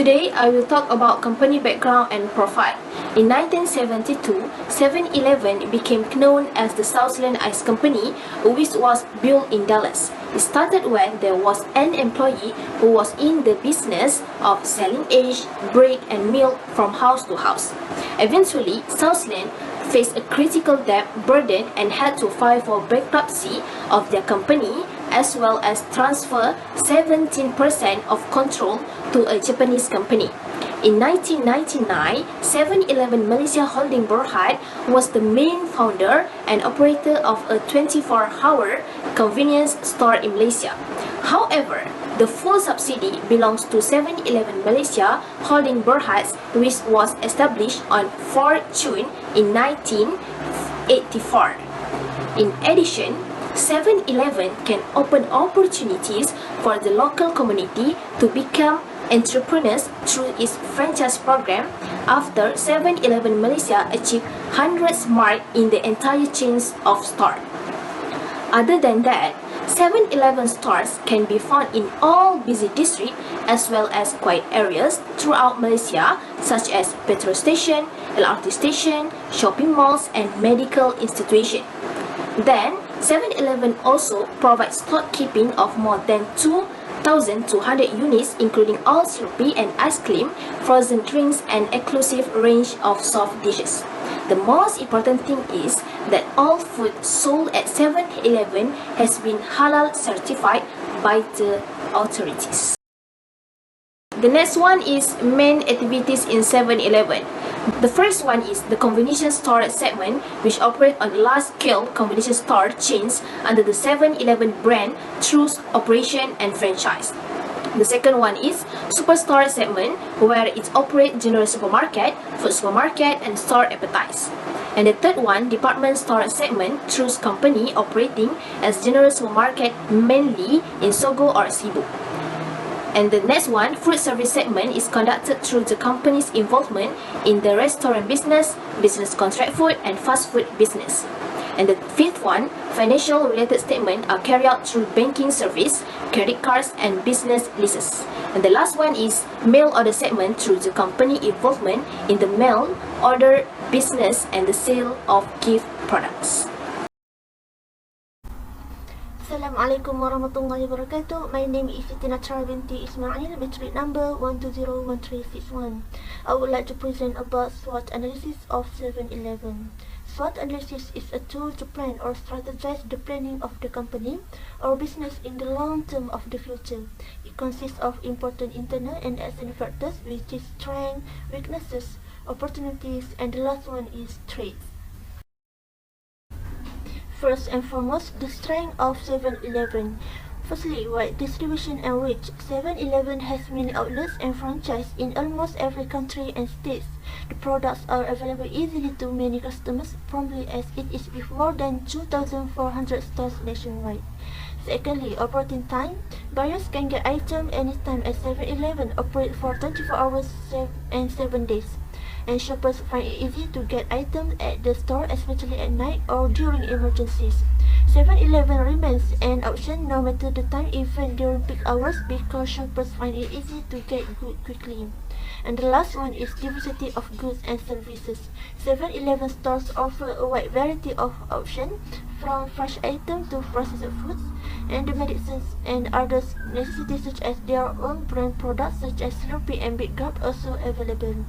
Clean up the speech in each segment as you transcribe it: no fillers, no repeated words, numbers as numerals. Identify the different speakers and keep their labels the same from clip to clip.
Speaker 1: Today, I will talk about company background and profile. In 1972, 7-Eleven became known as the Southland Ice Company, which was built in Dallas. It started when there was an employee who was in the business of selling eggs, bread, and milk from house to house. Eventually, Southland faced a critical debt burden and had to file for bankruptcy of their company, as well as transfer 17% of control to a Japanese company. In 1999, 7-Eleven Malaysia Holding Berhad was the main founder and operator of a 24-hour convenience store in Malaysia. However, the full subsidy belongs to 7-Eleven Malaysia Holding Berhad, which was established on 4 June in 1984. In addition, 7-Eleven can open opportunities for the local community to become entrepreneurs through its franchise program after 7-Eleven Malaysia achieved 100th mark in the entire chains of stores. Other than that, 7-Eleven stores can be found in all busy districts as well as quiet areas throughout Malaysia, such as petrol station, LRT station, shopping malls, and medical institutions. Then, 7-Eleven also provides stock keeping of more than 2,200 units, including all syrupy and ice cream, frozen drinks, and exclusive range of soft dishes. The most important thing is that all food sold at 7-Eleven has been halal certified by the authorities. The next one is main activities in 7-Eleven. The first one is the convenience store segment, which operates on large-scale convenience store chains under the 7-Eleven brand through operation and franchise. The second one is superstore segment, where it operates general supermarket, food supermarket, and store appetites. And the third one, department store segment, through company operating as general supermarket mainly in Sogo or Cebu. And the next one, food service segment, is conducted through the company's involvement in the restaurant business, business contract food, and fast food business. And the fifth one, financial related statements are carried out through banking service, credit cards, and business leases. And the last one is mail order segment through the company involvement in the mail order business and the sale of gift products.
Speaker 2: Assalamualaikum warahmatullahi wabarakatuh. My name is Siti Natrah Binti Ismail, matric number 1201361. I would like to present about SWOT analysis of 7-Eleven. SWOT analysis is a tool to plan or strategize the planning of the company or business in the long term of the future. It consists of important internal and external factors, which is strengths, weaknesses, opportunities, and the last one is traits. First and foremost, the strength of 7-Eleven. Firstly, wide distribution and reach. 7-Eleven has many outlets and franchises in almost every country and states. The products are available easily to many customers, promptly as it is with more than 2,400 stores nationwide. Secondly, operating time. Buyers can get items anytime as 7-Eleven operate for 24 hours and 7 days. And shoppers find it easy to get items at the store, especially at night or during emergencies. 7-Eleven remains an option no matter the time, even during peak hours, because shoppers find it easy to get goods quickly. And the last one is diversity of goods and services. 7-Eleven stores offer a wide variety of options, from fresh items to processed foods, and the medicines and other necessities such as their own brand products such as Snoopy and Big Gulp also available.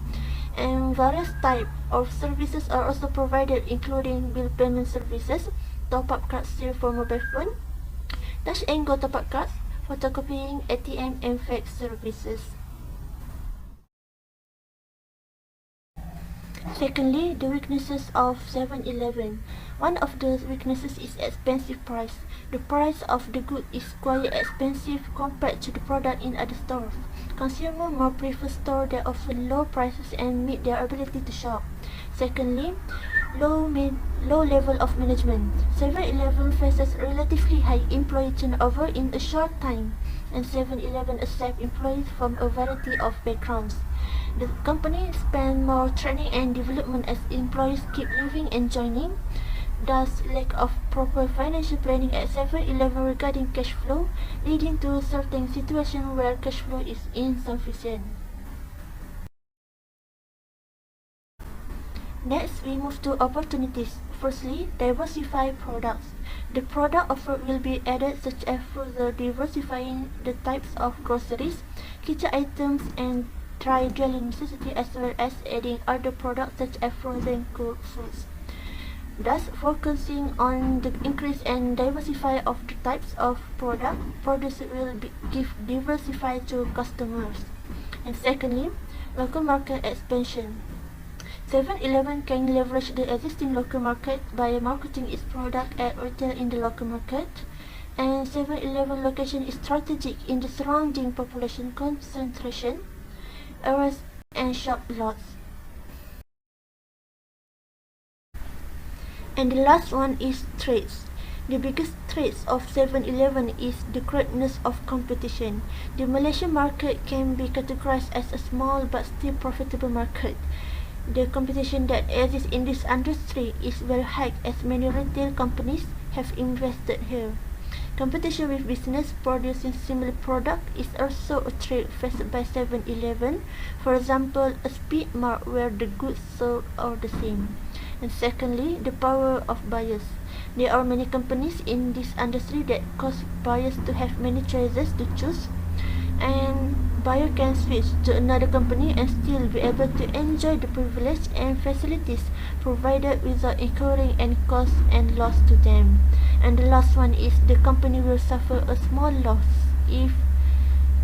Speaker 2: And various types of services are also provided, including bill payment services, top-up card sale for mobile phone, touch and go top-up cards, photocopying, ATM, and fax services. Secondly, the weaknesses of 7-Eleven. One of the weaknesses is expensive price. The price of the good is quite expensive compared to the product in other stores. Consumers more prefer stores that offer low prices and meet their ability to shop. Secondly, low level of management. 7-Eleven faces relatively high employee turnover in a short time, and 7-Eleven accepts employees from a variety of backgrounds. The company spends more training and development as employees keep leaving and joining. Thus, lack of proper financial planning at 7-Eleven regarding cash flow, leading to certain situations where cash flow is insufficient. Next, we move to opportunities. Firstly, diversify products. The product offered will be added such as further diversifying the types of groceries, kitchen items, and dry daily necessity, as well as adding other products such as frozen cooked foods. Thus, focusing on the increase and diversify of the types of product produced will give diversify to customers. And secondly, local market expansion. 7-Eleven can leverage the existing local market by marketing its product at retail in the local market, and 7-Eleven location is strategic in the surrounding population concentration areas and shop lots. And the last one is threats. The biggest threat of 7-Eleven is the greatness of competition. The Malaysian market can be categorized as a small but still profitable market. The competition that exists in this industry is very high as many retail companies have invested here. Competition with business producing similar product is also a threat faced by 7-Eleven. For example, a speed mart where the goods sold are the same. And secondly, the power of buyers. There are many companies in this industry that cause buyers to have many choices to choose, and buyer can switch to another company and still be able to enjoy the privilege and facilities provided without incurring any cost and loss to them. And the last one is the company will suffer a small loss if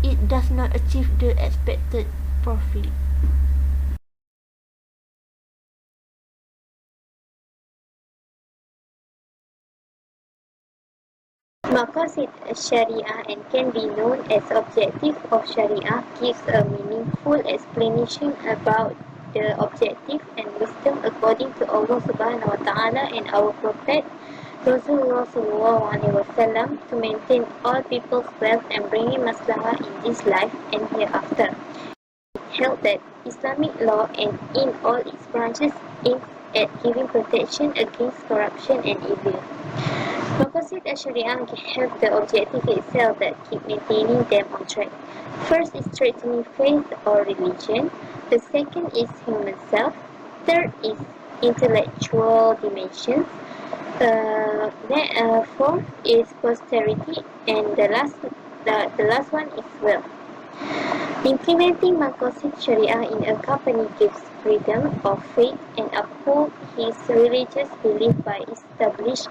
Speaker 2: it does not achieve the expected profit.
Speaker 3: Maqasid Sharia and can be known as objective of Sharia gives a meaningful explanation about the objective and wisdom according to Allah Subhanahu wa Ta'ala and our Prophet Rasulullah Sallallahu Alaihi Wasallam to maintain all people's wealth and bringing maslahah in this life and hereafter. Held that Islamic law and in all its branches aims at giving protection against corruption and evil. Maqasid al-Sharia have the objective itself that keep maintaining them on track. First is strengthening faith or religion. The second is human self. Third is intellectual dimensions. Fourth is posterity, and the last one is wealth. Implementing Maqasid Sharia in a company gives freedom of faith and uphold his religious belief by establish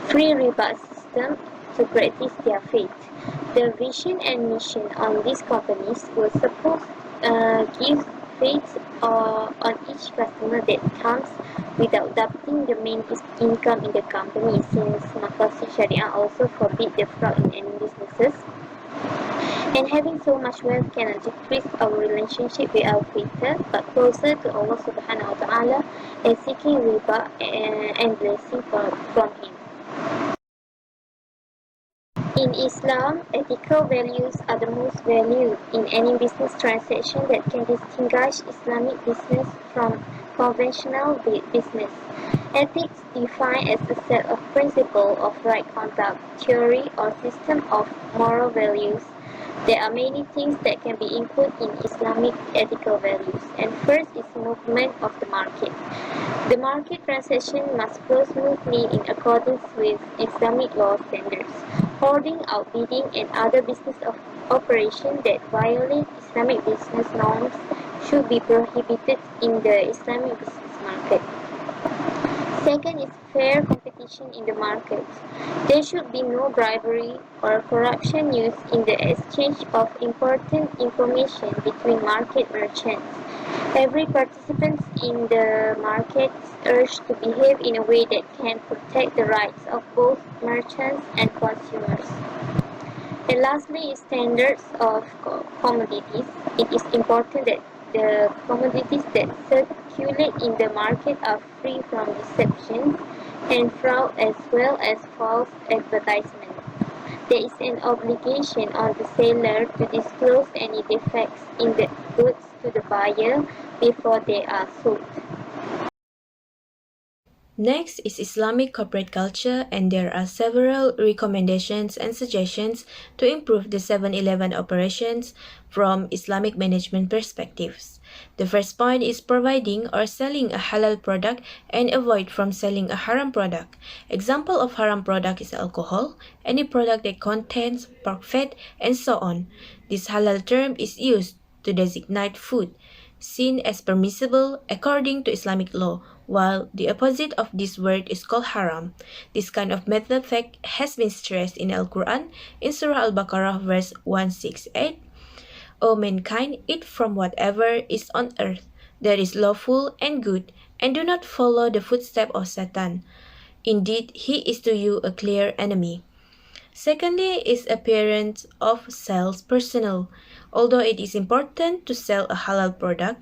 Speaker 3: free riba system to practice their faith. The vision and mission on these companies will suppose give faith on each customer that comes without doubting the main income in the company, since Maqasid Sharia also forbid the fraud in any businesses. And having so much wealth cannot decrease our relationship with our Creator, but closer to Allah Subhanahu wa Ta'ala and seeking riba and blessing from Him. In Islam, ethical values are the most valued in any business transaction that can distinguish Islamic business from conventional business. Ethics defined as a set of principles of right conduct, theory, or system of moral values. There are many things that can be included in Islamic ethical values, and first is movement of the market. The market transaction must flow smoothly in accordance with Islamic law standards. Hoarding, outbidding, and other business operations that violate Islamic business norms should be prohibited in the Islamic business market. Second is fair competition in the market. There should be no bribery or corruption used in the exchange of important information between market merchants. Every participant in the market is urged to behave in a way that can protect the rights of both merchants and consumers. And lastly is standards of commodities. It is important that the commodities that circulate in the market are free from deception and fraud as well as false advertisement. There is an obligation on the seller to disclose any defects in the goods to the buyer before they are sold.
Speaker 4: Next is Islamic corporate culture, and there are several recommendations and suggestions to improve the 7-Eleven operations from Islamic management perspectives. The first point is providing or selling a halal product and avoid from selling a haram product. Example of haram product is alcohol, any product that contains pork fat, and so on. This halal term is used to designate food seen as permissible according to Islamic law, while the opposite of this word is called haram. This kind of method fact has been stressed in Al-Quran in Surah Al-Baqarah verse 168. O mankind, eat from whatever is on earth that is lawful and good, and do not follow the footsteps of Satan. Indeed, he is to you a clear enemy. Secondly is appearance of sales personnel. Although it is important to sell a halal product,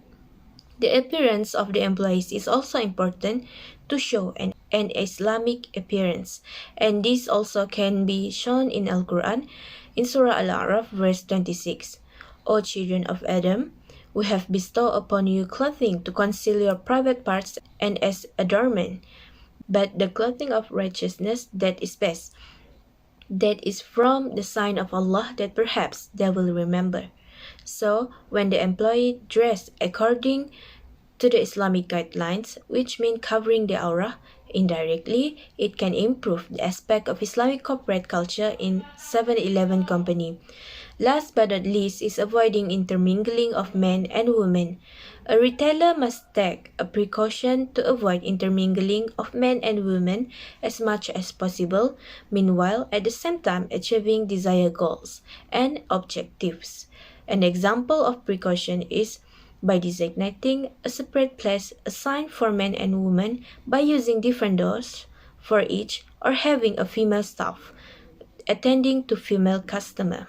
Speaker 4: the appearance of the employees is also important to show an Islamic appearance, and this also can be shown in Al-Quran in Surah Al-A'raf verse 26. O children of Adam, we have bestowed upon you clothing to conceal your private parts and as adornment, but the clothing of righteousness that is best. That is from the sign of Allah that perhaps they will remember. So, when the employee dressed according to the Islamic guidelines, which mean covering the aura, indirectly, it can improve the aspect of Islamic corporate culture in 7-Eleven company. Last but not least is avoiding intermingling of men and women. A retailer must take a precaution to avoid intermingling of men and women as much as possible, meanwhile at the same time achieving desired goals and objectives. An example of precaution is by designating a separate place assigned for men and women by using different doors for each, or having a female staff attending to female customer.